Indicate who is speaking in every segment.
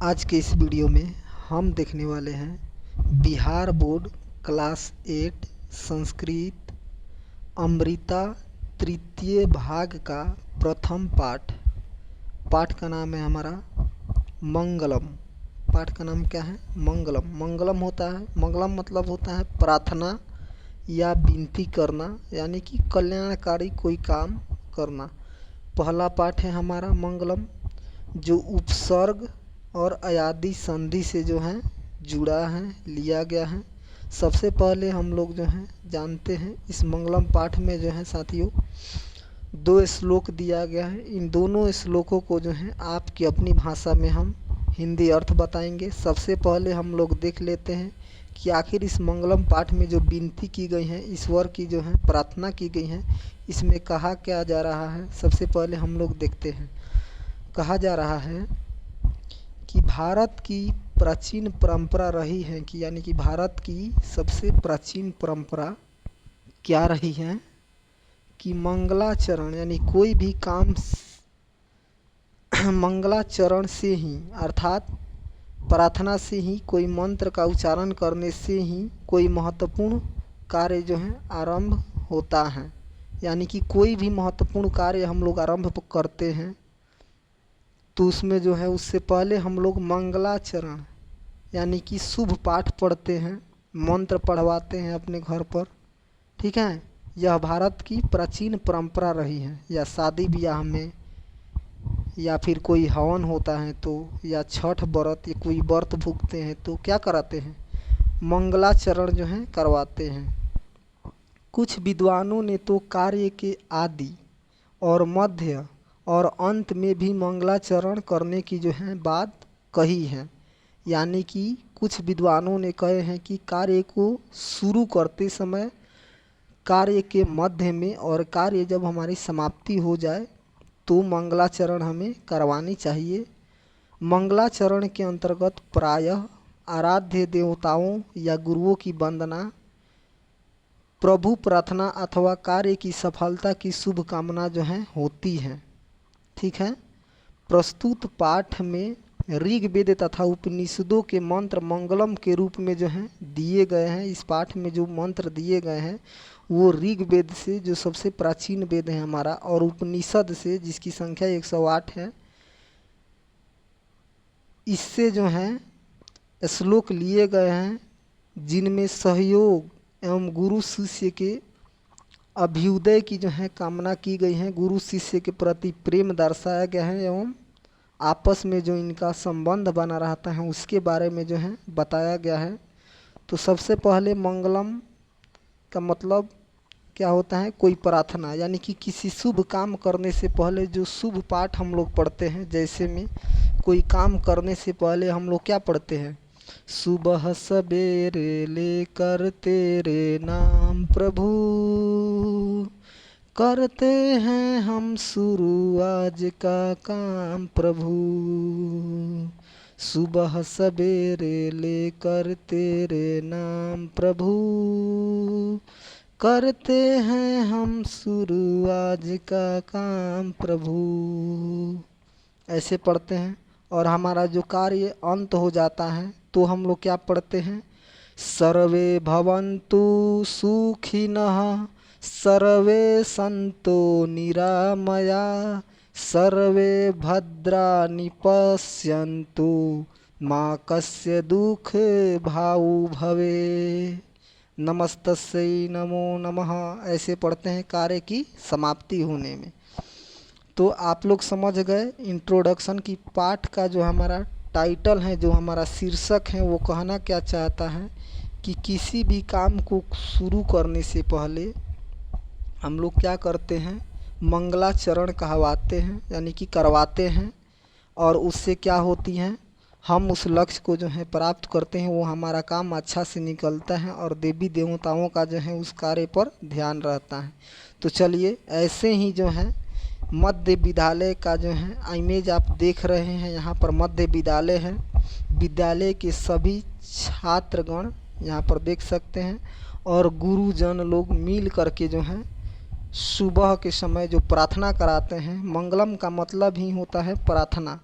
Speaker 1: आज के इस वीडियो में हम देखने वाले हैं बिहार बोर्ड क्लास 8 संस्कृत अमृता तृतीय भाग का प्रथम पाठ। पाठ का नाम है हमारा मंगलम। पाठ का नाम क्या है? मंगलम। मंगलम होता है, मंगलम मतलब होता है प्रार्थना या विनती करना, यानी कि कल्याणकारी कोई काम करना। पहला पाठ है हमारा मंगलम, जो उपसर्ग और अयादि संधि से जो है जुड़ा है, लिया गया है। सबसे पहले हम लोग जो हैं जानते हैं इस मंगलम पाठ में जो है साथियों 2 श्लोक दिया गया है। इन दोनों श्लोकों को जो है आपकी अपनी भाषा में हम हिंदी अर्थ बताएंगे। सबसे पहले हम लोग देख लेते हैं कि आखिर इस मंगलम पाठ में जो विनती की गई है, ईश्वर की जो है प्रार्थना की गई है, इसमें कहा क्या जा रहा है। सबसे पहले हम लोग देखते हैं। कहा जा रहा है कि भारत की प्राचीन परंपरा रही है कि यानी कि भारत की सबसे प्राचीन परंपरा क्या रही है कि मंगलाचरण, यानी कोई भी काम मंगलाचरण से ही अर्थात प्रार्थना से ही, कोई मंत्र का उच्चारण करने से ही कोई महत्वपूर्ण कार्य जो है आरंभ होता है। यानी कि कोई भी महत्वपूर्ण कार्य हम लोग आरंभ करते हैं तो उसमें जो है उससे पहले हम लोग मंगलाचरण यानी कि शुभ पाठ पढ़ते हैं, मंत्र पढ़वाते हैं अपने घर पर। ठीक है, यह भारत की प्राचीन परंपरा रही है। या शादी ब्याह में या फिर कोई हवन होता है तो, या छठ व्रत या कोई व्रत भुगते हैं तो क्या कराते हैं? मंगलाचरण जो है करवाते हैं। कुछ विद्वानों ने तो कार्य के आदि और मध्य और अंत में भी मंगलाचरण करने की जो है बात कही है। यानी कि कुछ विद्वानों ने कहे हैं कि कार्य को शुरू करते समय, कार्य के मध्य में और कार्य जब हमारी समाप्ति हो जाए तो मंगलाचरण हमें करवानी चाहिए। मंगलाचरण के अंतर्गत प्रायः आराध्य देवताओं या गुरुओं की वंदना, प्रभु प्रार्थना अथवा कार्य की सफलता की शुभ कामना जो है होती है। ठीक है, प्रस्तुत पाठ में ऋग्वेद तथा उपनिषदों के मंत्र मंगलम के रूप में जो हैं दिए गए हैं। इस पाठ में जो मंत्र दिए गए हैं वो ऋग्वेद से, जो सबसे प्राचीन वेद है हमारा, और उपनिषद से जिसकी संख्या 108 है, इससे जो हैं श्लोक लिए गए हैं जिनमें सहयोग एवं गुरु शिष्य के अभ्युदय की जो है कामना की गई है। गुरु शिष्य के प्रति प्रेम दर्शाया गया है एवं आपस में जो इनका संबंध बना रहता है उसके बारे में जो है बताया गया है। तो सबसे पहले मंगलम का मतलब क्या होता है? कोई प्रार्थना, यानी कि किसी शुभ काम करने से पहले जो शुभ पाठ हम लोग पढ़ते हैं। जैसे में कोई काम करने से पहले हम लोग क्या पढ़ते हैं? सुबह सवेरे लेकर तेरे नाम प्रभु, करते हैं हम शुरू आज का काम प्रभु। सुबह सवेरे लेकर तेरे नाम प्रभु, करते हैं हम शुरू आज का काम प्रभु। ऐसे पढ़ते हैं। और हमारा जो कार्य अंत हो जाता है तो हम लोग क्या पढ़ते हैं? सर्वे भवन्तु सुखिनः, सर्वे सन्तु निरामया, सर्वे भद्राणि पश्यन्तु, मा कस्य दुःख भावु भवे, नमस्तस्यै नमो नमः। ऐसे पढ़ते हैं कार्य की समाप्ति होने में। तो आप लोग समझ गए इंट्रोडक्शन की। पाठ का जो हमारा टाइटल है, जो हमारा शीर्षक है, वो कहना क्या चाहता है कि किसी भी काम को शुरू करने से पहले हम लोग क्या करते हैं? मंगलाचरण कहवाते हैं, यानी कि करवाते हैं। और उससे क्या होती हैं? हम उस लक्ष्य को जो है प्राप्त करते हैं, वो हमारा काम अच्छा से निकलता है और देवी देवताओं का जो है उस कार्य पर ध्यान रहता है। तो चलिए, ऐसे ही जो है मध्य विद्यालय का जो है इमेज आप देख रहे हैं। यहाँ पर मध्य विद्यालय है। विद्यालय के सभी छात्रगण यहाँ पर देख सकते हैं और गुरुजन लोग मिल करके जो है सुबह के समय जो प्रार्थना कराते हैं। मंगलम का मतलब ही होता है प्रार्थना,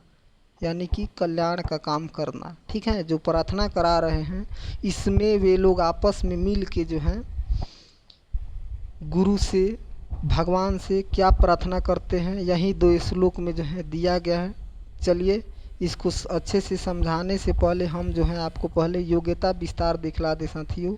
Speaker 1: यानी कि कल्याण का काम करना। ठीक है, जो प्रार्थना करा रहे हैं इसमें वे लोग आपस में मिल के जो है गुरु से, भगवान से क्या प्रार्थना करते हैं, यही 2 श्लोक में जो है दिया गया है। चलिए इसको अच्छे से समझाने से पहले हम जो है आपको पहले योग्यता विस्तार दिखला दे साथियों।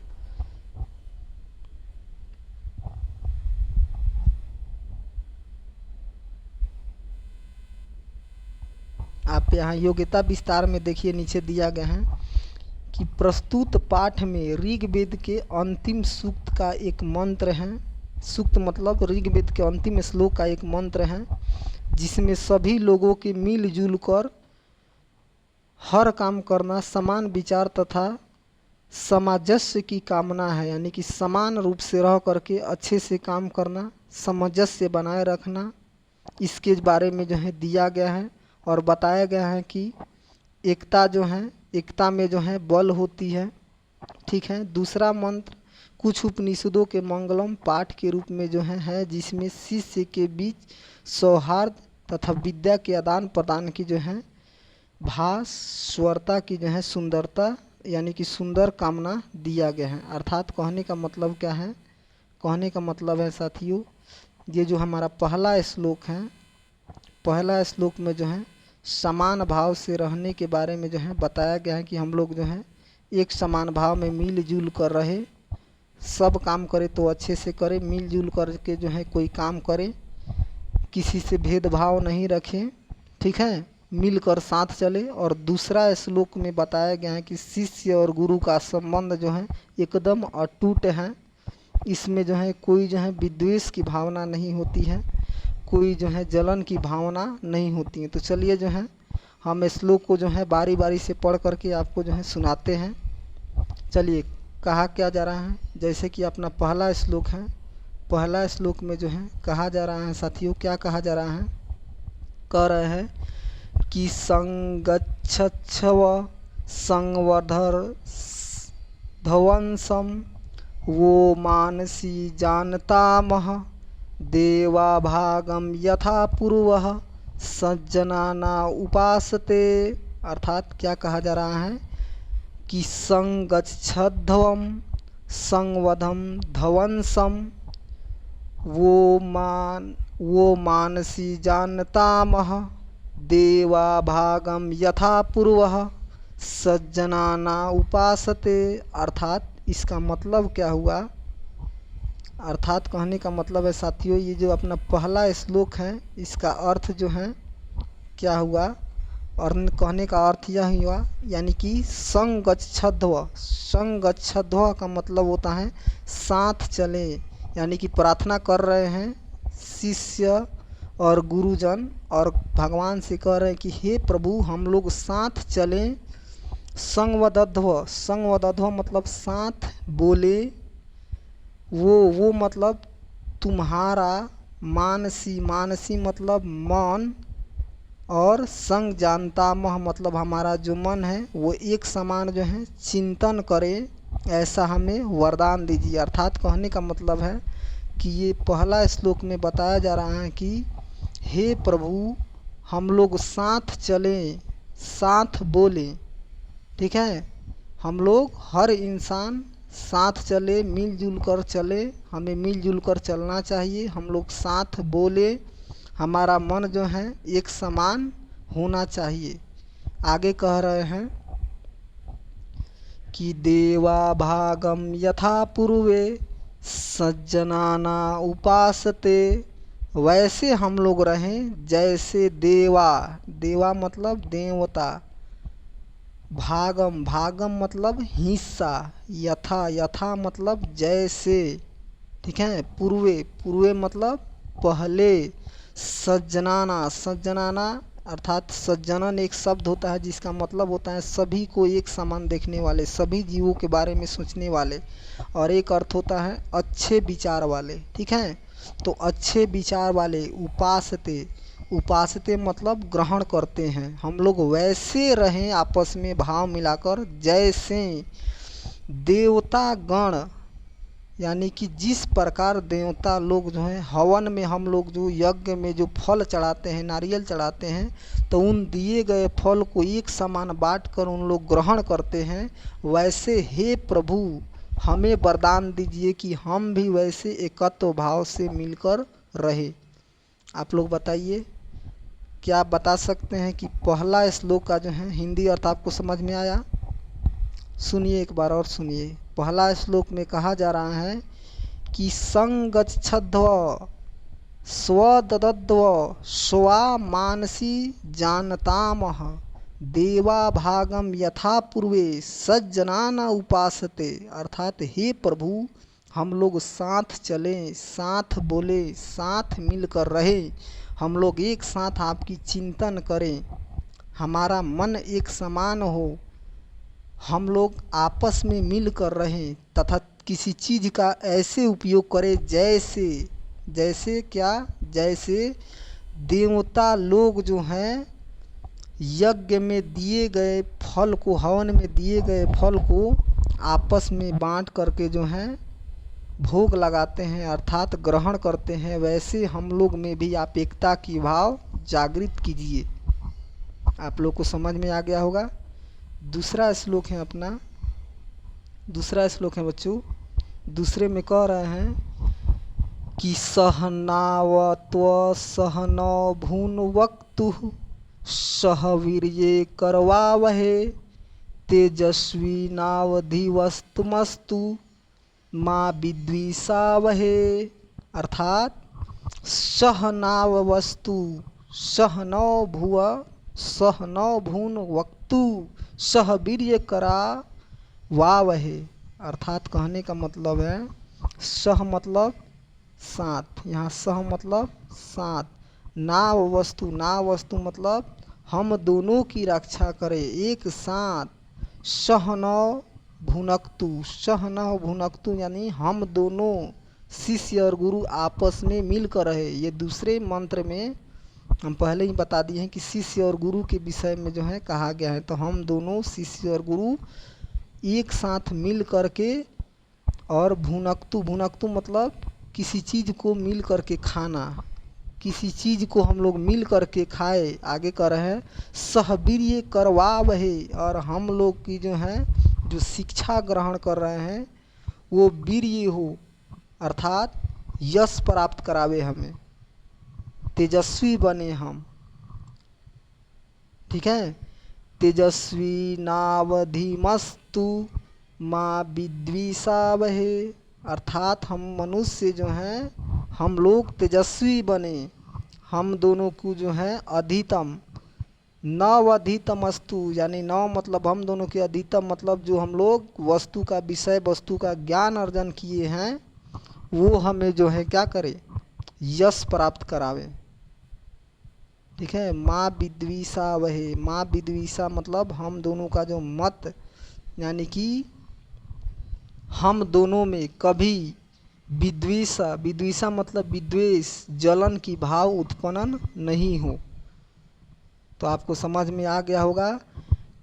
Speaker 1: आप यहाँ योग्यता विस्तार में देखिए नीचे दिया गया है कि प्रस्तुत पाठ में ऋग्वेद के अंतिम सूक्त का एक मंत्र है। सूक्त मतलब ऋग्वेद के अंतिम श्लोक का एक मंत्र है जिसमें सभी लोगों के मिलजुल कर हर काम करना, समान विचार तथा सामंजस्य की कामना है। यानी कि समान रूप से रह करके अच्छे से काम करना, सामंजस्य बनाए रखना, इसके बारे में जो है दिया गया है और बताया गया है कि एकता जो है, एकता में जो है बल होती है। ठीक है, दूसरा मंत्र कुछ उपनिषदों के मंगलम पाठ के रूप में जो है जिसमें शिष्य के बीच सौहार्द तथा विद्या के आदान प्रदान की जो है भास्वरता की जो है सुंदरता, यानी कि सुंदर कामना दिया गया है। अर्थात कहने का मतलब क्या है, कहने का मतलब है साथियों, ये जो हमारा पहला श्लोक है, पहला श्लोक में जो है समान भाव से रहने के बारे में जो है बताया गया है कि हम लोग जो है एक समान भाव में मिलजुल कर रहे, सब काम करे तो अच्छे से करे, मिलजुल करके जो है कोई काम करे, किसी से भेदभाव नहीं रखें। ठीक है, मिलकर साथ चले। और दूसरा श्लोक में बताया गया है कि शिष्य और गुरु का संबंध जो है एकदम अटूट है। इसमें जो है कोई जो है विद्वेष की भावना नहीं होती है, कोई जो है जलन की भावना नहीं होती है। तो चलिए जो है हम श्लोक को जो है बारी बारी से पढ़ करके आपको जो है सुनाते हैं। चलिए कहा क्या जा रहा है, जैसे कि अपना पहला श्लोक है, पहला श्लोक में जो है कहा जा रहा है साथियों, क्या कहा जा रहा है, कह रहे हैं कि संगच्छव संवर्धर ध्वंसम वो मानसी जानतामह देवा भागम यथा पूर्वः सज्जनाना उपासते। अर्थात क्या कहा जा रहा है कि संगच्छध्वम संवधम ध्वंसम वो मानसी जानतामह देवा भागम यथा पूर्वः सज्जनाना उपासते। अर्थात इसका मतलब क्या हुआ, अर्थात कहने का मतलब है साथियों, ये जो अपना पहला श्लोक है इसका अर्थ जो है क्या हुआ, और कहने का अर्थ यह हुआ यानी कि संगच्छध्व, संगच्छध्व का मतलब होता है साथ चले। यानी कि प्रार्थना कर रहे हैं शिष्य और गुरुजन और भगवान से कह रहे हैं कि हे प्रभु हम लोग साथ चलें। संवदध्व, संवदध्व मतलब साथ बोले, वो मतलब तुम्हारा, मानसी, मानसी मतलब मन, और संग जानतामह मतलब हमारा जो मन है वो एक समान जो है चिंतन करे, ऐसा हमें वरदान दीजिए। अर्थात कहने का मतलब है कि ये पहला श्लोक में बताया जा रहा है कि हे प्रभु हम लोग साथ चलें, साथ बोले। ठीक है, हम लोग हर इंसान साथ चले, मिलजुल कर चले, हमें मिलजुल कर चलना चाहिए, हम लोग साथ बोले, हमारा मन जो है एक समान होना चाहिए। आगे कह रहे हैं कि देवा भागम यथा पूर्वे सज्जनाना उपासते, वैसे हम लोग रहें जैसे देवा, देवा मतलब देवता, भागम, भागम मतलब हिस्सा, यथा, यथा मतलब जैसे। ठीक है, पूर्वे, पूर्वे मतलब पहले, सज्जनाना, सज्जनाना अर्थात सज्जनन एक शब्द होता है जिसका मतलब होता है सभी को एक समान देखने वाले, सभी जीवों के बारे में सोचने वाले, और एक अर्थ होता है अच्छे विचार वाले। ठीक है, तो अच्छे विचार वाले, उपासते, उपासते मतलब ग्रहण करते हैं। हम लोग वैसे रहें आपस में भाव मिलाकर जैसे देवता गण, यानी कि जिस प्रकार देवता लोग जो हैं हवन में, हम लोग जो यज्ञ में जो फल चढ़ाते हैं, नारियल चढ़ाते हैं, तो उन दिए गए फल को एक समान बांट कर उन लोग ग्रहण करते हैं, वैसे हे प्रभु हमें वरदान दीजिए कि हम भी वैसे एकत्व भाव से मिलकर रहे। आप लोग बताइए, क्या आप बता सकते हैं कि पहला श्लोक का जो है हिंदी अर्थ आपको समझ में आया? सुनिए, एक बार और सुनिए। पहला श्लोक में कहा जा रहा है कि संगच्छध्व स्वदद्व स्वा मानसी जानतामह देवा भागम यथा पूर्वे सज्जनान उपासते। अर्थात हे प्रभु हम लोग साथ चलें, साथ बोले, साथ मिलकर रहे, हम लोग एक साथ आपकी चिंतन करें, हमारा मन एक समान हो, हम लोग आपस में मिलकर रहें तथा किसी चीज़ का ऐसे उपयोग करें जैसे, जैसे क्या, जैसे देवता लोग जो हैं यज्ञ में दिए गए फल को, हवन में दिए गए फल को आपस में बांट करके जो हैं भोग लगाते हैं अर्थात ग्रहण करते हैं, वैसे हम लोग में भी आप एकता की भाव जागृत कीजिए। आप लोग को समझ में आ गया होगा। दूसरा श्लोक है अपना, दूसरा श्लोक है बच्चों, दूसरे में कह रहे हैं कि सहनावत्व सहनौ भुनक्तु सह वीर्ये करवावहे तेजस्वी नावधिवस्तमस्तु माँ विद्विषावहे। अर्थात सहनावस्तु सहनौ भुव सहनौ भून वक्तु सह वीर्य करा वावहे। अर्थात कहने का मतलब है सह मतलब साथ, यहाँ सह मतलब साथ, नाव वस्तु, नाव वस्तु मतलब हम दोनों की रक्षा करें एक साथ, सहनौ भुनक्तु, सहनौ भुनक्तु यानी हम दोनों शिष्य और गुरु आपस में मिलकर रहे। ये दूसरे मंत्र में हम पहले ही बता दिए हैं कि शिष्य और गुरु के विषय में जो है कहा गया है, तो हम दोनों शिष्य और गुरु एक साथ मिल करके, और भुनक्तु, भुनक्तु मतलब किसी चीज़ को मिल करके खाना, किसी चीज़ को हम लोग मिल करके खाए। आगे कह रहे हैं सहवीर्य करवावहे, और हम लोग की जो है जो शिक्षा ग्रहण कर रहे हैं वो वीर्य हो, अर्थात यश प्राप्त करावे, हमें तेजस्वी बने हम। ठीक है, तेजस्वी नावधिमस्तु माँ विद्विषावहे। अर्थात हम मनुष्य जो हैं हम लोग तेजस्वी बने, हम दोनों को जो है अधितम, नव अधितमस्तु यानी नव मतलब हम दोनों के, अधितम मतलब जो हम लोग वस्तु का विषय, वस्तु का ज्ञान अर्जन किए हैं वो हमें जो है क्या करे, यश प्राप्त करावे। ठीक है, माँ विद्विषावहे, माँ विद्विषा मतलब हम दोनों का जो मत, यानी कि हम दोनों में कभी विद्वेषा, विद्वेषा मतलब विद्वेष, जलन की भाव उत्पन्न नहीं हो। तो आपको समझ में आ गया होगा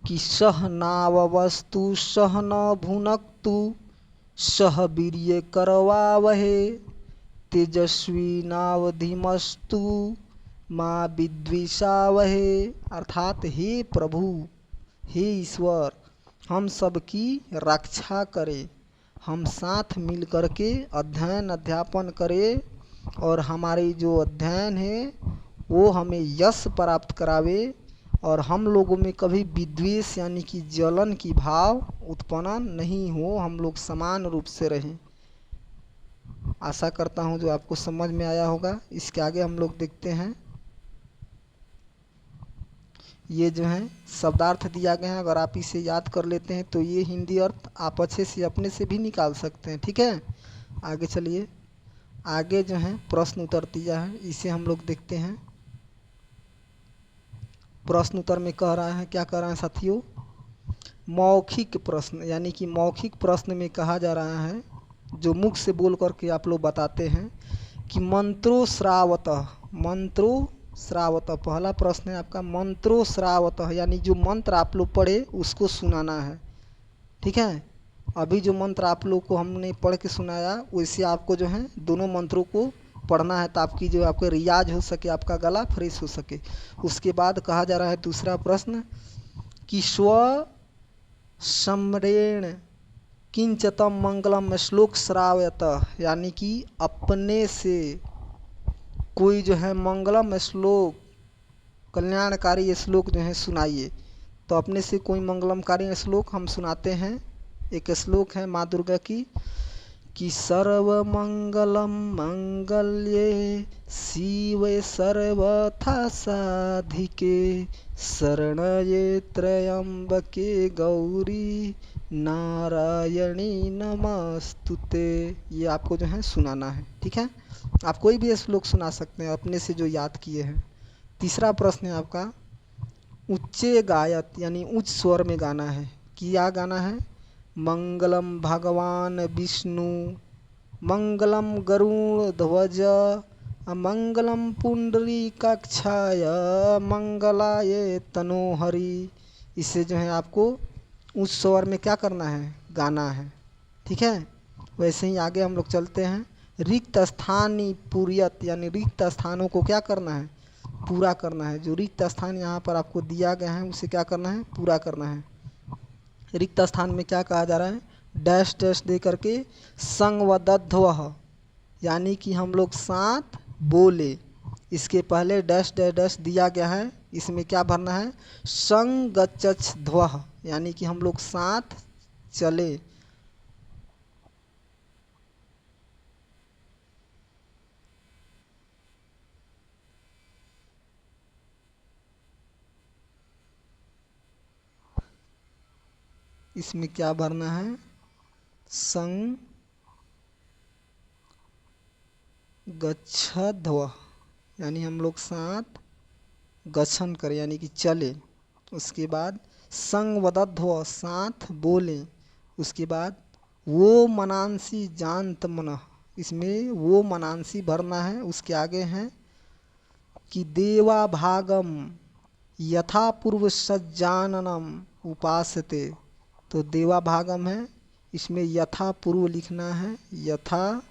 Speaker 1: कि सह नावस्तु सह न भुनक्तु सह वीर्य करवावहे तेजस्वी नावधिमस्तु माँ विद्विषावहे। अर्थात हे प्रभु, हे ईश्वर, हम सबकी रक्षा करें, हम साथ मिल कर के अध्ययन अध्यापन करें, और हमारी जो अध्ययन है वो हमें यश प्राप्त करावे, और हम लोगों में कभी विद्वेष यानी कि जलन की भाव उत्पन्न नहीं हो, हम लोग समान रूप से रहें। आशा करता हूँ जो आपको समझ में आया होगा। इसके आगे हम लोग देखते हैं, ये जो है शब्दार्थ दिया गया है, अगर आप इसे याद कर लेते हैं तो ये हिंदी अर्थ आप अच्छे से अपने से भी निकाल सकते हैं। ठीक है, आगे चलिए। आगे जो है प्रश्न उत्तर दिया है, इसे हम लोग देखते हैं। प्रश्न उत्तर में कह रहा है, क्या कह रहा है साथियों, मौखिक प्रश्न, यानी कि मौखिक प्रश्न में कहा जा रहा है, जो मुख से बोल करके आप लोग बताते हैं कि मंत्रो श्रावतः, मंत्रो श्रावतः, पहला प्रश्न है आपका मंत्रो श्रावतः, यानी जो मंत्र आप लोग पढ़े उसको सुनाना है। ठीक है, अभी जो मंत्र आप लोग को हमने पढ़ के सुनाया वैसे आपको जो है दोनों मंत्रों को पढ़ना है, तो आपकी जो आपका रियाज हो सके, आपका गला फ्रेश हो सके। उसके बाद कहा जा रहा है दूसरा प्रश्न कि स्व स्मरेण किंचतम मंगलम श्लोक श्रावयत, यानी कि अपने से कोई जो है मंगलम श्लोक, कल्याणकारी श्लोक जो है सुनाइए। तो अपने से कोई मंगलमकारी श्लोक हम सुनाते हैं। एक श्लोक है माँ दुर्गा की कि सर्वमंगलम मंगल्ये शिवे सर्वथा साधिके शरणये त्र्यंबके गौरी नारायणी नमस्तुते। ये आपको जो है सुनाना है, ठीक है। आप कोई भी श्लोक सुना सकते हैं अपने से जो याद किए हैं। तीसरा प्रश्न है आपका उच्चे गायत, यानी उच्च स्वर में गाना है। क्या गाना है? मंगलम भगवान विष्णु, मंगलम गरुड़ ध्वज, मंगलम पुंडरीकाक्षाय, मंगलाय तनोहरि। इसे जो है आपको उच्च स्वर में क्या करना है? गाना है, ठीक है। वैसे ही आगे हम लोग चलते हैं। रिक्त स्थानी पूर्यत, यानी रिक्त स्थानों को क्या करना है? पूरा करना है। जो रिक्त स्थान यहाँ पर आपको दिया गया है उसे क्या करना है? पूरा करना है। रिक्त स्थान में क्या कहा जा रहा है? डैश डैश दे करके संवदध्वः, यानी कि हम लोग साथ बोले। इसके पहले डैश डैश डैश दिया गया है, इसमें क्या भरना है? संगच्छध्वः, यानी कि हम लोग साथ चले। इसमें क्या भरना है? संगच्छध्वः, यानी हम लोग साथ गच्छन करें, यानी कि चले। उसके बाद संवदध्वः, साथ बोलें। उसके बाद वो मनांसी जानत मनः, इसमें वो मनांसी भरना है। उसके आगे हैं कि देवा भागम यथा पूर्व सज्जाननम उपासते। तो देवा भागम है, इसमें यथा पूर्व लिखना है। यथा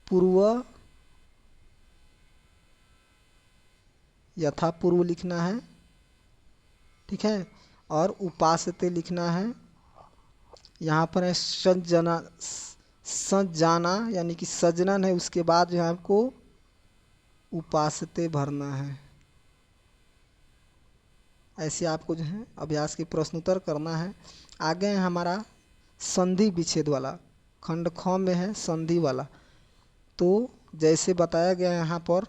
Speaker 1: पूर्व, यथा पूर्व लिखना है, ठीक है। और उपासते लिखना है। यहाँ पर है सज्जना, सज्जाना, यानी कि सजनन है। उसके बाद जो है आपको उपासते भरना है। ऐसे आपको जो है अभ्यास के प्रश्नोत्तर करना है। आगे है हमारा संधि विच्छेद वाला, खंड ख में है संधि वाला। तो जैसे बताया गया है यहाँ पर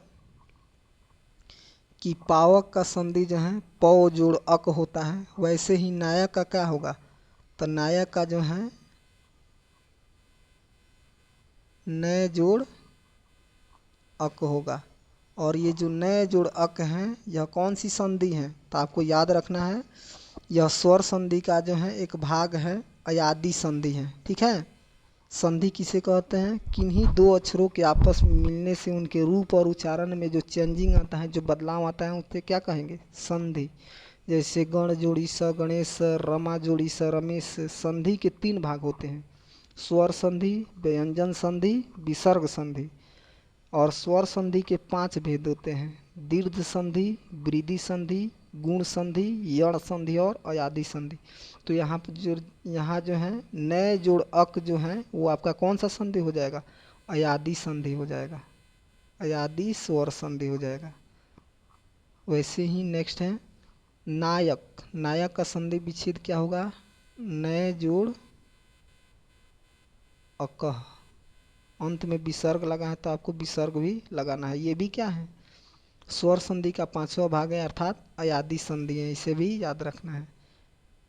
Speaker 1: कि पावक का संधि जो है पौ जोड़ अक होता है, वैसे ही नायक का क्या होगा? तो नायक का जो है नए जोड़ अक होगा। और ये जो नए जोड़ अक हैं, यह कौन सी संधि है? तो आपको याद रखना है, यह स्वर संधि का जो है एक भाग है, अयादी संधि है, ठीक है। संधि किसे कहते हैं? किन्हीं दो अक्षरों के आपस में मिलने से उनके रूप और उच्चारण में जो चेंजिंग आता है, जो बदलाव आता है, उसे क्या कहेंगे? संधि। जैसे गण जोड़ी स गणेश, रमा जोड़ी स रमेश। संधि के 3 भाग होते हैं, स्वर संधि, व्यंजन संधि, विसर्ग संधि। और स्वर संधि के 5 भेद होते हैं, दीर्घ संधि, वृद्धि संधि, गुण संधि, यण संधि और अयादी संधि। तो यहाँ जो है नए जोड़ अक जो है वो आपका कौन सा संधि हो जाएगा? अयादी संधि हो जाएगा, अयादी स्वर संधि हो जाएगा। वैसे ही नेक्स्ट है नायक। नायक का संधि विच्छेद क्या होगा? नए जोड़ अकह, अंत में विसर्ग लगा है तो आपको विसर्ग भी लगाना है। ये भी क्या है? स्वर संधि का 5वां भाग है, अर्थात अयादी संधि है, इसे भी याद रखना है।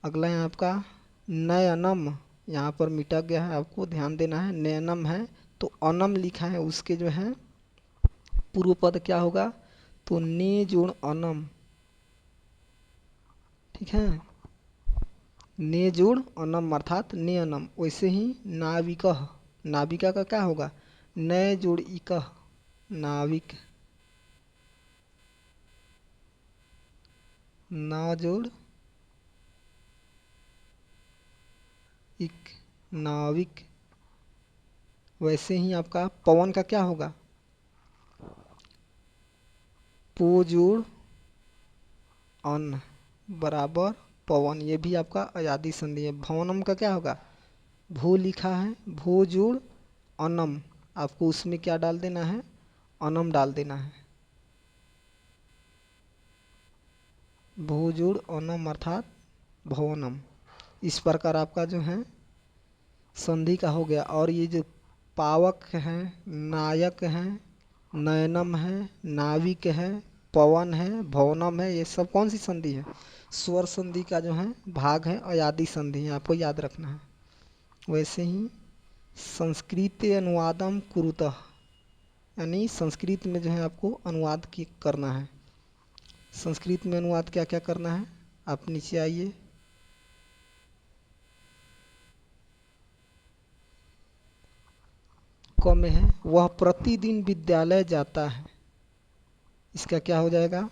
Speaker 1: अगला है आपका नयनम, यहाँ पर मिटा गया है, आपको ध्यान देना है। नयनम है तो अनम लिखा है, उसके जो है पूर्व पद क्या होगा? तो ने जोड़ अनम, ठीक है। ने जोड़ अनम अर्थात ने अनम। वैसे ही नाविकह, नाविका का क्या होगा? नए जोड़ इकह, नाविक। ना जोड़ इक, नाविक। वैसे ही आपका पवन का क्या होगा, पो जोड़ अन्न बराबर पवन, ये भी आपका अयादी संधि है। भवनम का क्या होगा, भू लिखा है, भू जोड़ अनम, आपको उसमें क्या डाल देना है, अनम डाल देना है। भू जोड़ अनम अर्थात भवनम। इस प्रकार आपका जो है संधि का हो गया। और ये जो पावक है, नायक है, नयनम है, नाविक है, पवन है, भवनम है, ये सब कौन सी संधि है, स्वर संधि का जो है भाग है, अयादी संधि है, आपको याद रखना है। वैसे ही संस्कृत अनुवादम कुरुतः, यानी संस्कृत में जो है आपको अनुवाद की करना है। संस्कृत में अनुवाद क्या क्या करना है, आप नीचे आइए। क में है, वह प्रतिदिन विद्यालय जाता है, इसका क्या हो जाएगा,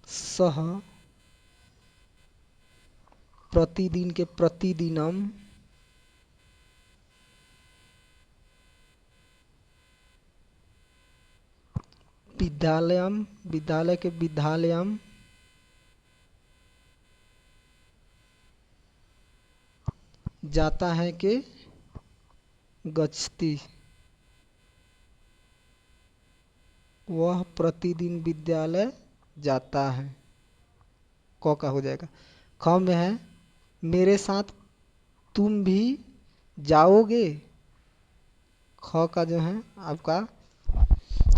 Speaker 1: सह प्रतिदिन के प्रतिदिनम विद्यालयम, विद्यालय के विद्यालयम जाता है के गच्छति, वह प्रतिदिन विद्यालय जाता है, क का हो जाएगा। ख में है, मेरे साथ तुम भी जाओगे, ख का जो है आपका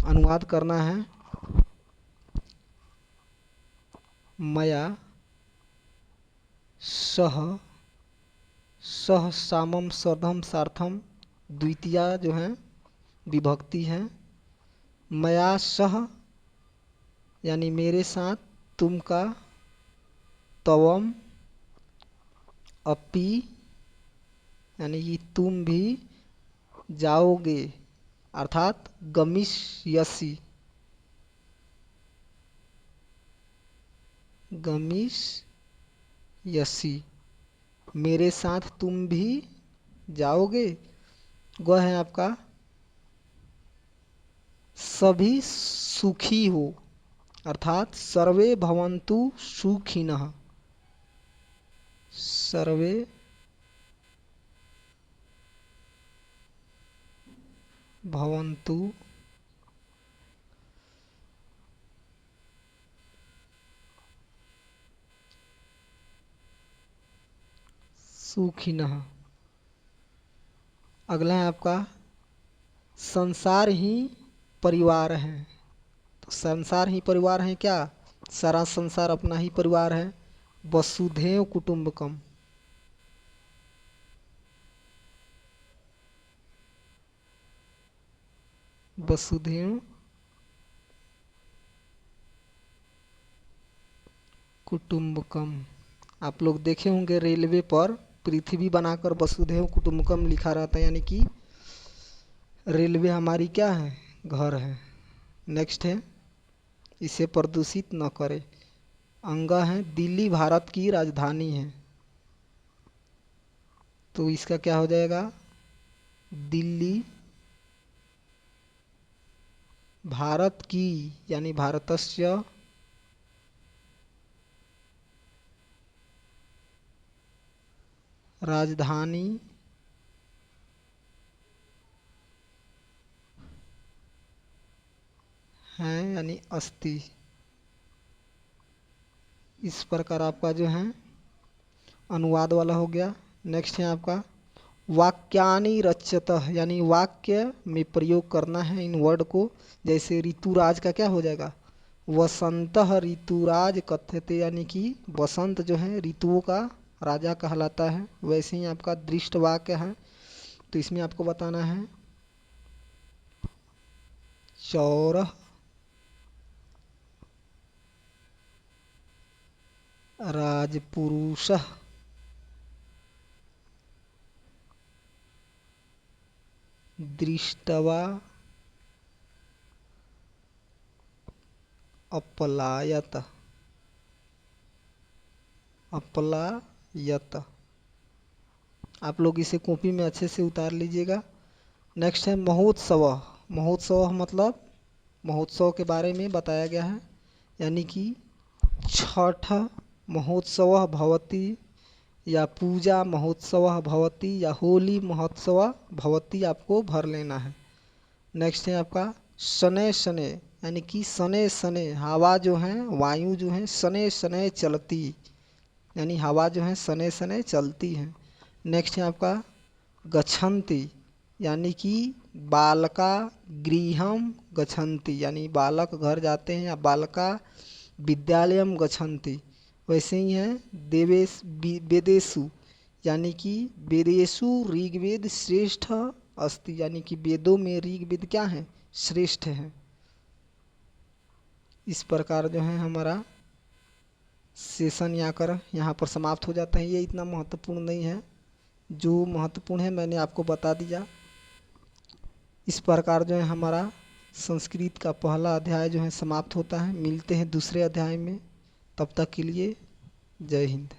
Speaker 1: अनुवाद करना है, मया सह, सह सामम सर्धम सार्थम, द्वितीया जो है विभक्ति है। मया सह यानी मेरे साथ, तुम का तवम, अपि यानी कि तुम भी जाओगे, अर्थात गमिष्यसि, गमिष्यसि, मेरे साथ तुम भी जाओगे। वह है आपका सभी सुखी हो, अर्थात सर्वे भवन्तु सुखिनः, सर्वे भवन्तु सुखिनः। अगला है आपका संसार ही परिवार है, तो संसार ही परिवार है क्या, सारा संसार अपना ही परिवार है। वसुधैव कुटुंबकम, वसुधैव कुटुंबकम। आप लोग देखे होंगे रेलवे पर पृथ्वी बनाकर वसुधैव कुटुंबकम लिखा रहता है, यानी कि रेलवे हमारी क्या है, घर है। नेक्स्ट है, इसे प्रदूषित न करे। अंगा है, दिल्ली भारत की राजधानी है, तो इसका क्या हो जाएगा, दिल्ली भारत की यानी भारतस्य राजधानी है यानी अस्ति। इस प्रकार आपका जो है अनुवाद वाला हो गया। नेक्स्ट है आपका वाक्यानि रच्यतः, यानी वाक्य में प्रयोग करना है इन वर्ड को। जैसे ऋतुराज का क्या हो जाएगा, वसंतः ऋतुराज कथ्यते, यानी कि वसंत जो है ऋतुओं का राजा कहलाता है। वैसे ही आपका दृष्ट वाक्य है, तो इसमें आपको बताना है चौरः राजपुरुषः दृष्टवा अपलायत, अपलायत। आप लोग इसे कॉपी में अच्छे से उतार लीजिएगा। नेक्स्ट है महोत्सव। महोत्सव मतलब महोत्सव के बारे में बताया गया है, यानी कि छठ महोत्सव भवति या पूजा महोत्सव भवति या होली महोत्सव भवति, आपको भर लेना है। नेक्स्ट है आपका शनैः शनैः, यानी कि शनैः शनैः हवा जो है, वायु जो है शनैः शनैः चलती, यानी हवा जो है शनैः शनैः चलती है। नेक्स्ट है आपका गच्छन्ति, यानी कि बालका गृहम गच्छन्ति, यानी बालक घर जाते हैं, या बालका विद्यालयम गच्छन्ति। वैसे ही है देवेश वेदेषु, यानी कि वेदेषु ऋग्वेद श्रेष्ठ अस्ति, यानी कि वेदों में ऋग्वेद क्या है, श्रेष्ठ है। इस प्रकार जो है हमारा सेशन यहाँ पर समाप्त हो जाता है। ये इतना महत्वपूर्ण नहीं है, जो महत्वपूर्ण है मैंने आपको बता दिया। इस प्रकार जो है हमारा संस्कृत का पहला अध्याय जो है समाप्त होता है। मिलते हैं दूसरे अध्याय में, तब तक के लिए जय हिंद।